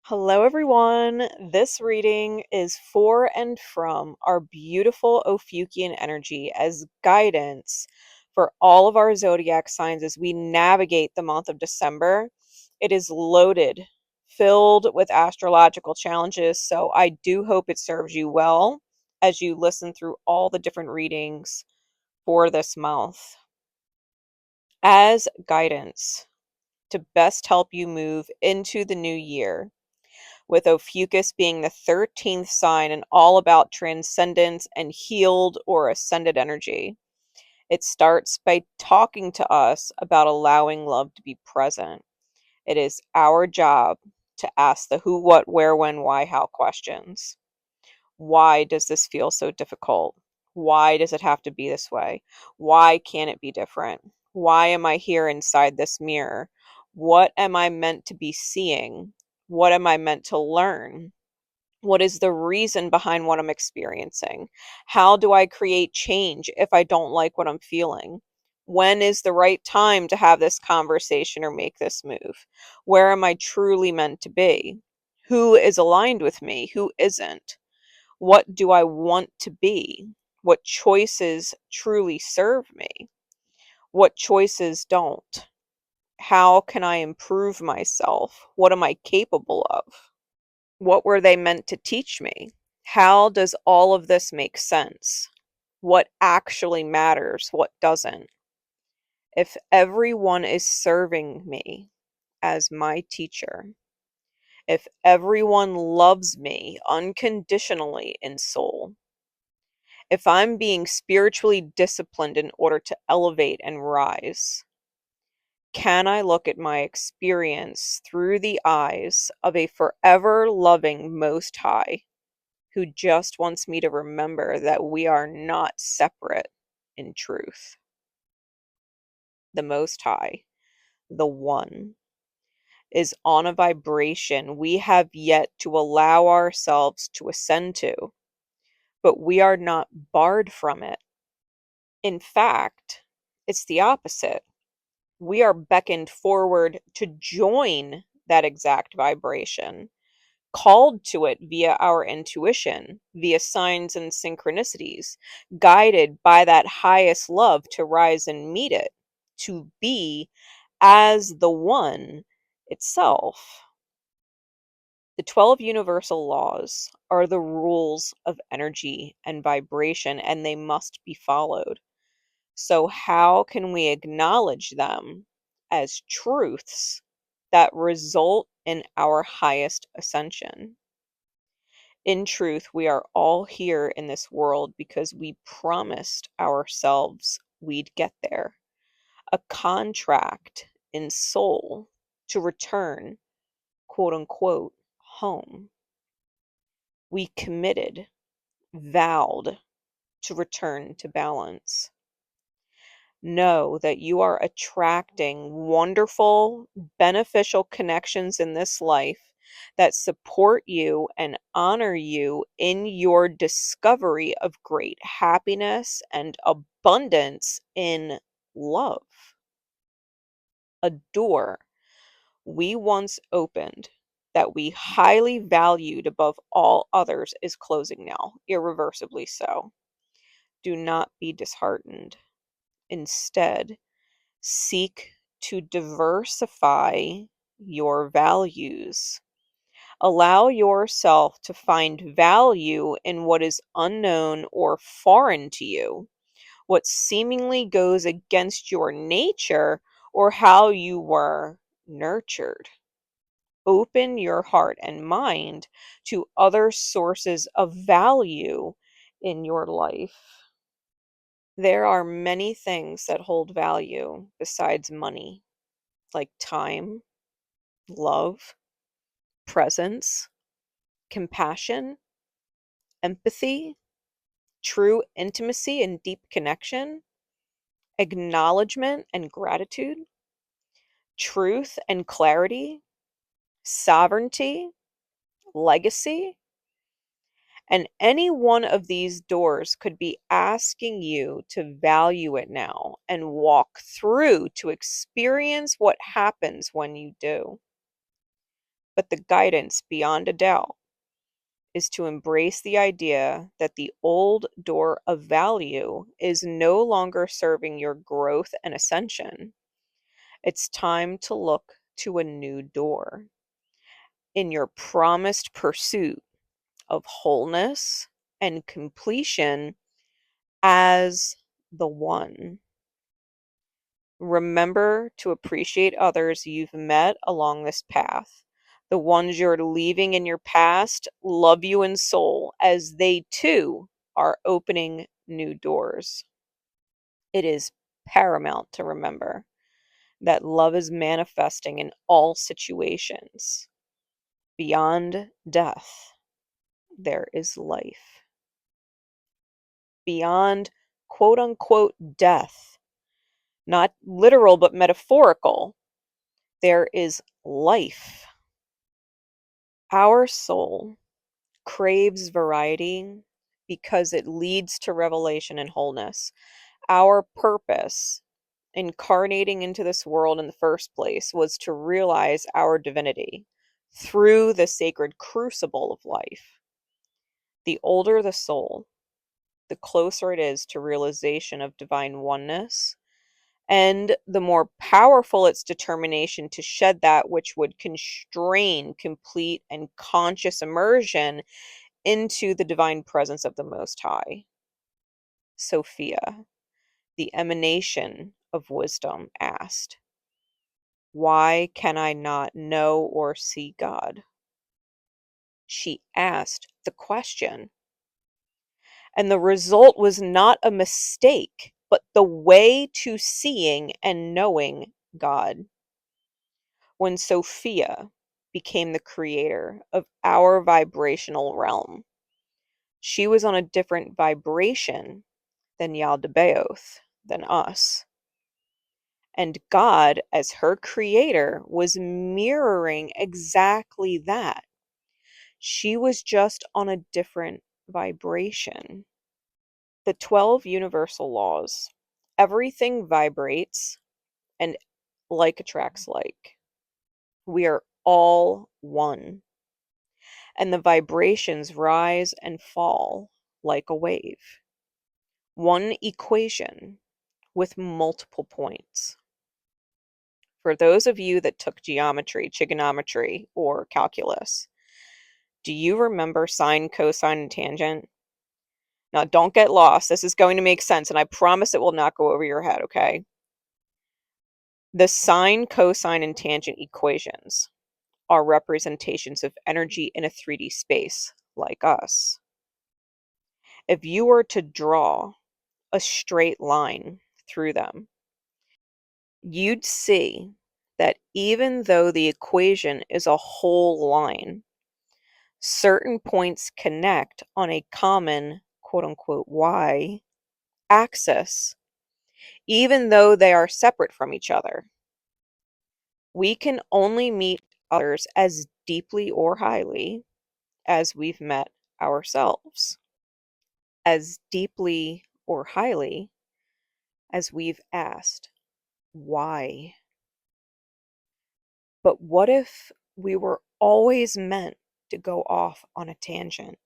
Hello, everyone. This reading is for and from our beautiful Ophiuchian energy as guidance for all of our zodiac signs as we navigate the month of December. It is loaded, filled with astrological challenges, so I do hope it serves you well as you listen through all the different readings for this month. As guidance to best help you move into the new year, with Ophiuchus being the 13th sign and all about transcendence and healed or ascended energy. It starts by talking to us about allowing love to be present. It is our job to ask the who, what, where, when, why, how questions. Why does this feel so difficult? Why does it have to be this way? Why can't it be different? Why am I here inside this mirror? What am I meant to be seeing? What am I meant to learn? What is the reason behind what I'm experiencing? How do I create change if I don't like what I'm feeling? When is the right time to have this conversation or make this move? Where am I truly meant to be? Who is aligned with me? Who isn't? What do I want to be? What choices truly serve me? What choices don't? How can I improve myself? What am I capable of? What were they meant to teach me? How does all of this make sense? What actually matters? What doesn't? If everyone is serving me as my teacher, if everyone loves me unconditionally in soul, if I'm being spiritually disciplined in order to elevate and rise, can I look at my experience through the eyes of a forever loving Most High who just wants me to remember that we are not separate in truth? The Most High, the One, is on a vibration we have yet to allow ourselves to ascend to, but we are not barred from it. In fact, it's the opposite. We are beckoned forward to join that exact vibration, called to it via our intuition, via signs and synchronicities, guided by that highest love to rise and meet it, to be as the One itself. The 12 universal laws are the rules of energy and vibration, and they must be followed. So, how can we acknowledge them as truths that result in our highest ascension? In truth, we are all here in this world because we promised ourselves we'd get there. A contract in soul to return, quote unquote, home. We committed, vowed to return to balance. Know that you are attracting wonderful, beneficial connections in this life that support you and honor you in your discovery of great happiness and abundance in love. A door we once opened that we highly valued above all others is closing now, irreversibly so. Do not be disheartened. Instead, seek to diversify your values. Allow yourself to find value in what is unknown or foreign to you, what seemingly goes against your nature or how you were nurtured. Open your heart and mind to other sources of value in your life. There are many things that hold value besides money, like time, love, presence, compassion, empathy, true intimacy and deep connection, acknowledgement and gratitude, truth and clarity, sovereignty, legacy. And any one of these doors could be asking you to value it now and walk through to experience what happens when you do. But the guidance beyond a doubt is to embrace the idea that the old door of value is no longer serving your growth and ascension. It's time to look to a new door in your promised pursuit of wholeness and completion as the one. Remember to appreciate others you've met along this path. The ones you're leaving in your past love you in soul as they too are opening new doors. It is paramount to remember that love is manifesting in all situations. Beyond death, there is life. Beyond quote unquote death, not literal but metaphorical, there is life. Our soul craves variety because it leads to revelation and wholeness. Our purpose, incarnating into this world in the first place, was to realize our divinity through the sacred crucible of life. The older the soul, the closer it is to realization of divine oneness, and the more powerful its determination to shed that which would constrain complete and conscious immersion into the divine presence of the Most High. Sophia, the emanation of wisdom, asked, "Why can I not know or see God?" She asked the question, and the result was not a mistake, but the way to seeing and knowing God. When Sophia became the creator of our vibrational realm, she was on a different vibration than Yaldabaoth, than us. And God, as her creator, was mirroring exactly that. She was just on a different vibration. The 12 universal laws. Everything vibrates, and like attracts like. We are all one, and the vibrations rise and fall like a wave. One equation with multiple points. For those of you that took geometry, trigonometry, or calculus, do you remember sine, cosine, and tangent? Now, don't get lost. This is going to make sense, and I promise it will not go over your head, okay? The sine, cosine, and tangent equations are representations of energy in a 3D space, like us. If you were to draw a straight line through them, you'd see that even though the equation is a whole line, certain points connect on a common quote unquote y axis, even though they are separate from each other. We can only meet others as deeply or highly as we've met ourselves, as deeply or highly as we've asked, why? But what if we were always meant to go off on a tangent?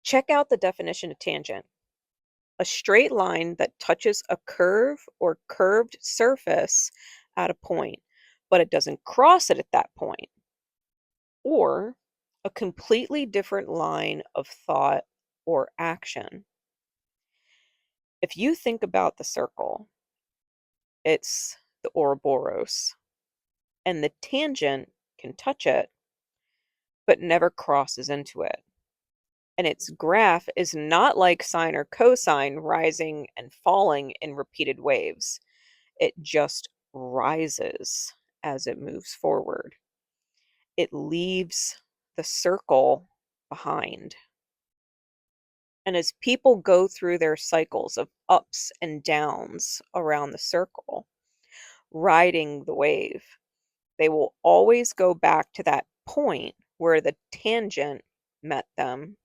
Check out the definition of tangent: a straight line that touches a curve or curved surface at a point, but it doesn't cross it at that point. Or a completely different line of thought or action. If you think about the circle, it's the Ouroboros, and the tangent can touch it, but never crosses into it. And its graph is not like sine or cosine rising and falling in repeated waves. It just rises as it moves forward. It leaves the circle behind. And as people go through their cycles of ups and downs around the circle, riding the wave, they will always go back to that point where the tangent met them.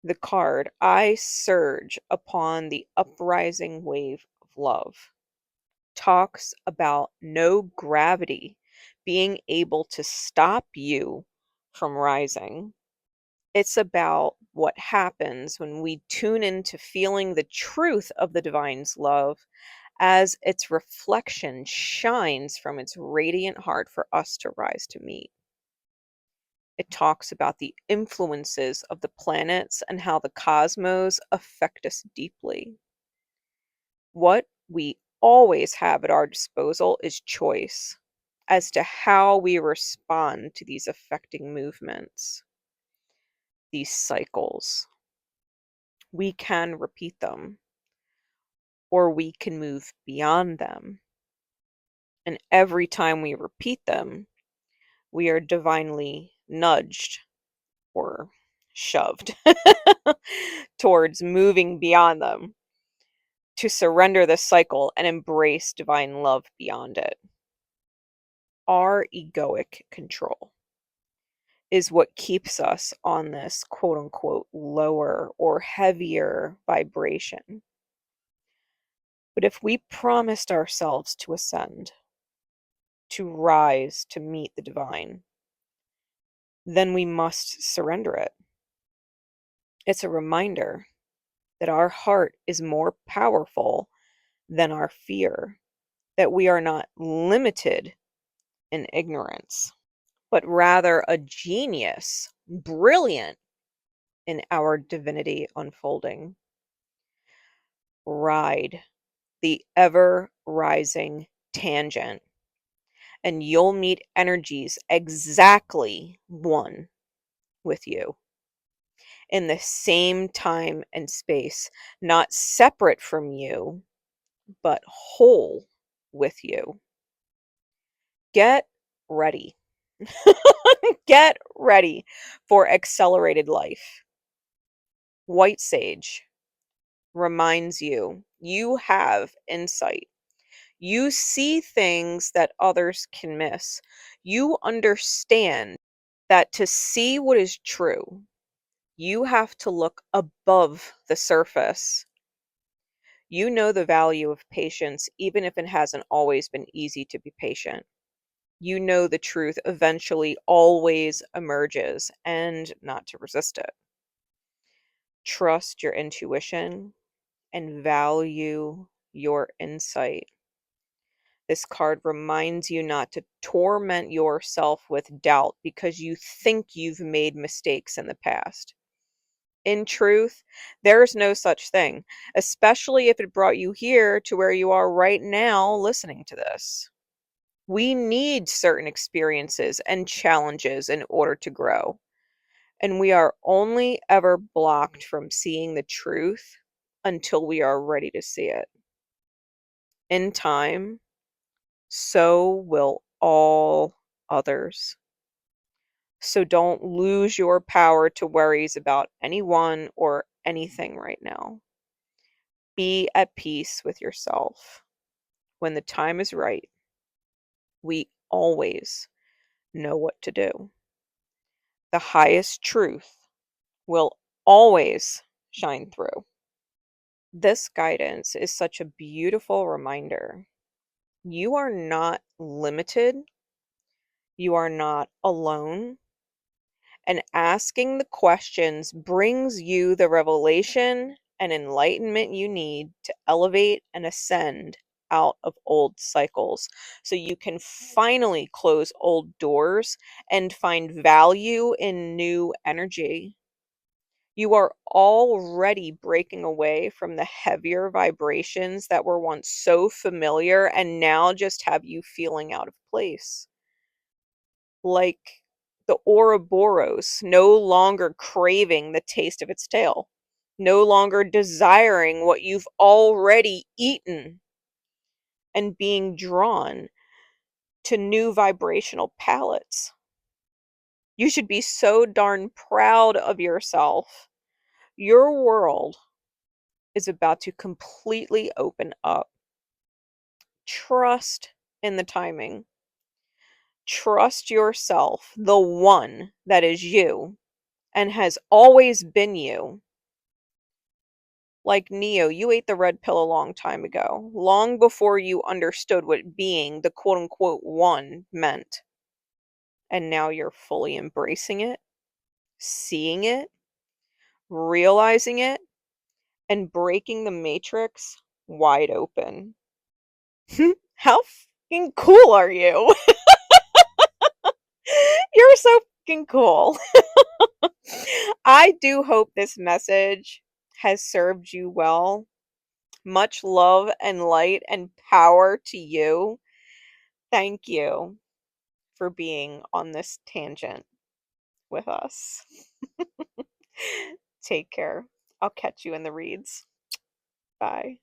The card, I surge upon the uprising wave of love, talks about no gravity being able to stop you from rising. It's about what happens when we tune into feeling the truth of the divine's love as its reflection shines from its radiant heart for us to rise to meet. It talks about the influences of the planets and how the cosmos affect us deeply. What we always have at our disposal is choice as to how we respond to these affecting movements, these cycles. We can repeat them, or we can move beyond them. And every time we repeat them, we are divinely nudged or shoved towards moving beyond them to surrender the cycle and embrace divine love beyond it. Our egoic control is what keeps us on this quote unquote lower or heavier vibration. But if we promised ourselves to ascend, to rise to meet the divine, then we must surrender it. It's a reminder that our heart is more powerful than our fear, that we are not limited in ignorance, but rather a genius, brilliant in our divinity unfolding. Ride the ever rising tangent, and you'll meet energies exactly one with you in the same time and space, not separate from you, but whole with you. Get ready. Get ready for accelerated life. White Sage reminds you you have insight. You see things that others can miss. You understand that to see what is true, you have to look above the surface. You know the value of patience, even if it hasn't always been easy to be patient. You know the truth eventually always emerges and not to resist it. Trust your intuition and value your insight. This card reminds you not to torment yourself with doubt because you think you've made mistakes in the past. In truth, there's no such thing, especially if it brought you here to where you are right now listening to this. We need certain experiences and challenges in order to grow, and we are only ever blocked from seeing the truth until we are ready to see it. In time, so will all others. So don't lose your power to worries about anyone or anything right now. Be at peace with yourself. When the time is right, we always know what to do. The highest truth will always shine through. This guidance is such a beautiful reminder. You are not limited. You are not alone. And asking the questions brings you the revelation and enlightenment you need to elevate and ascend out of old cycles so you can finally close old doors and find value in new energy. You are already breaking away from the heavier vibrations that were once so familiar and now just have you feeling out of place. Like the Ouroboros no longer craving the taste of its tail, no longer desiring what you've already eaten, and being drawn to new vibrational palettes. You should be so darn proud of yourself. Your world is about to completely open up. Trust in the timing. Trust yourself, the one that is you and has always been you. Like Neo, you ate the red pill a long time ago, long before you understood what being the quote unquote one meant. and now you're fully embracing it, seeing it, realizing it, and breaking the matrix wide open. How fucking cool are you? You're so fucking cool. I do hope this message has served you well. Much love and light and power to you. Thank you for being on this tangent with us. Take care. I'll catch you in the reads. Bye.